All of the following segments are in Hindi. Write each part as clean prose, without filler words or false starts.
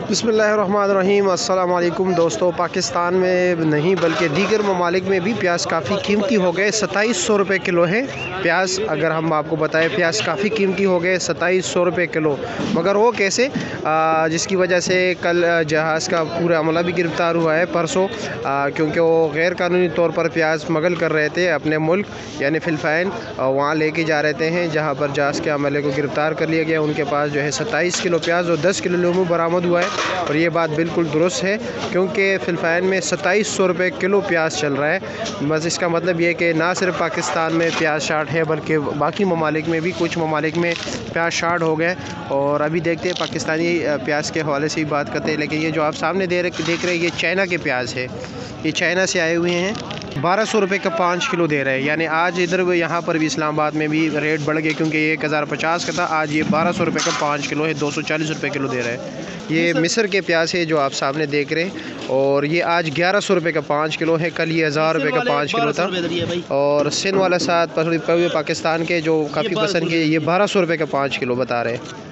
बिस्मिल्लाहिर्रहमानिर्रहीम। अस्सलाम वालेकुम दोस्तों। पाकिस्तान में नहीं बल्कि दीगर ममालिक में भी प्याज काफ़ी कीमती हो गए। 2700 रुपये किलो है प्याज। अगर हम आपको बताएं प्याज काफ़ी कीमती हो गए 2700 रुपये किलो। मगर वो कैसे, जिसकी वजह से कल जहाज़ का पूरा अमला भी गिरफ़्तार हुआ है परसों, क्योंकि वो गैर कानूनी तौर पर प्याज स्मगल कर रहे थे अपने मुल्क यानी फ़िलिपाइन, वहाँ लेके जा रहे हैं जहाँ पर जहाज़ के अमले को गिरफ़्तार कर लिया गया। उनके पास जो है 27 किलो प्याज और 10 किलो लीमू बरामद हुआ है। और ये बात बिल्कुल दुरुस्त है क्योंकि फ़िलिपाइन में 2700 रुपये किलो प्याज चल रहा है। बस इसका मतलब ये कि ना सिर्फ पाकिस्तान में प्याज शार्ट है बल्कि बाकी ममालिक में भी, कुछ ममालिक में प्याज शार्ट हो गए। और अभी देखते हैं पाकिस्तानी प्याज के हवाले से ही बात करते हैं। लेकिन ये जो आप सामने देख रहे हैं ये चाइना के प्याज है। ये चाइना से आए हुए हैं। 1200 रुपये का 5 किलो दे रहे हैं। यानी आज इधर यहाँ पर भी इस्लामाबाद में भी रेट बढ़ गए क्योंकि ये 1050 का था, आज ये 1200 रुपये का 5 किलो है, 240 रुपये किलो दे रहे हैं। ये मिस्र के प्याज है जो आप सामने देख रहे हैं। और ये आज 1100 रुपये का 5 किलो है, कल ये 1000 रुपये का 5 किलो था। और सिंध वाला साथ पाकिस्तान के जो काफ़ी पसंद किए, ये 1200 रुपये का 5 किलो बता रहे हैं।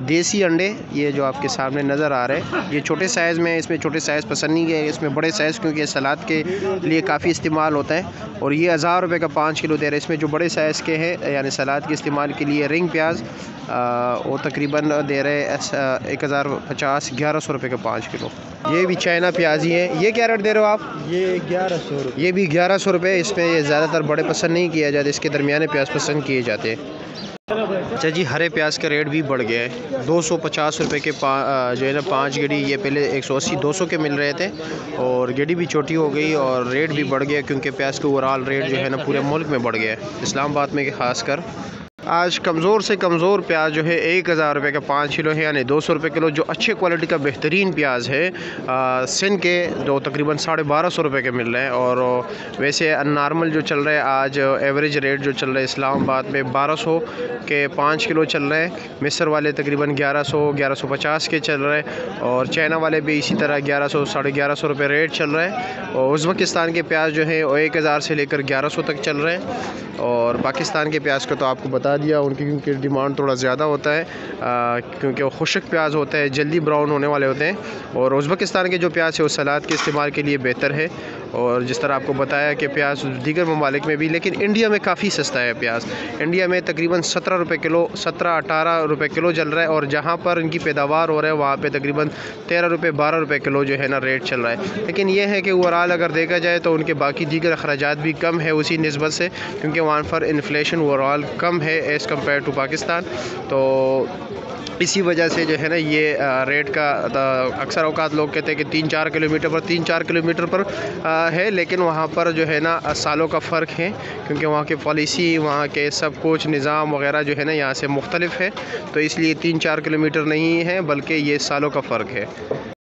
देसी अंडे ये जो आपके सामने नज़र आ रहे हैं, ये छोटे साइज़ में, इसमें छोटे साइज़ पसंद नहीं है, इसमें बड़े साइज़ क्योंकि सलाद के लिए काफ़ी इस्तेमाल होता है। और ये 1000 रुपये का 5 किलो दे रहे हैं। इसमें जो बड़े साइज़ के हैं यानी सलाद के इस्तेमाल के लिए रिंग प्याज, वो तकरीबन दे रहे हैं 1050 1100 रुपये का 5 किलो। ये भी चाइना प्याज ही है। ये क्या रेट दे रहे हो आप? ये 1100 रुपये। ये भी 1100 रुपये। इसमें ये ज़्यादातर बड़े पसंद नहीं किया जाते, इसके दरमियाने प्याज पसंद किए जाते हैं। अच्छा जी, हरे प्याज का रेट भी बढ़ गया है। 250 रुपये के जो है ना 5 गेड़ी, ये पहले 180 200 के मिल रहे थे और गेड़ी भी छोटी हो गई और रेट भी बढ़ गया क्योंकि प्याज का ओवरऑल रेट जो है ना पूरे मुल्क में बढ़ गया है, इस्लामाबाद में ख़ासकर। आज कमज़ोर से कमज़ोर प्याज जो है 1000 रुपये का 5 किलो है, यानी 200 रुपये किलो। जो अच्छे क्वालिटी का बेहतरीन प्याज है सिंध के, जो तकरीबन 1250 रुपये के मिल रहे हैं। और वैसे नॉर्मल जो चल रहा है आज एवरेज रेट जो चल रहा है इस्लामाबाद में 1200 के 5 किलो चल रहे हैं। मिस्र वाले तकरीबन 1100 1150 के चल रहे हैं और चाइना वाले भी इसी तरह 1100 1150 रुपये रेट चल रहा है। और उज़्बेकिस्तान के प्याज जो है वो 1000 से लेकर 1100 तक चल रहे हैं। और पाकिस्तान के प्याज को तो आपको बता दिया उनकी, क्योंकि डिमांड थोड़ा ज़्यादा होता है क्योंकि वो खुश्क प्याज होता है, जल्दी ब्राउन होने वाले होते हैं। और उज़्बेकिस्तान के जो प्याज है वो सलाद के इस्तेमाल के लिए बेहतर है। और जिस तरह आपको बताया कि प्याज दीगर ममालिक में भी, लेकिन इंडिया में काफ़ी सस्ता है प्याज। इंडिया में तकरीबन 17 रुपये किलो, 17-18 रुपये किलो चल रहा है। और जहाँ पर इनकी पैदावार हो रहा है वहाँ पे तकरीबन 13 रुपये 12 रुपये किलो जो है ना रेट चल रहा है। लेकिन ये है कि ओवरऑल अगर देखा जाए तो उनके बाकी दीगर अखराजात भी कम है उसी निस्बत से, क्योंकि वहाँ पर इन्फ्लेशन ओवरऑल कम है एज़ कम्पेयर टू पाकिस्तान। तो इसी वजह से जो है ना ये रेट का अक्सर औकात लोग कहते हैं कि 3-4 किलोमीटर पर है, लेकिन वहाँ पर जो है ना सालों का फ़र्क है क्योंकि वहाँ की पॉलिसी, वहाँ के सब कुछ निज़ाम वगैरह जो है ना यहाँ से मुख्तलिफ है। तो इसलिए 3-4 किलोमीटर नहीं है बल्कि ये सालों का फ़र्क है।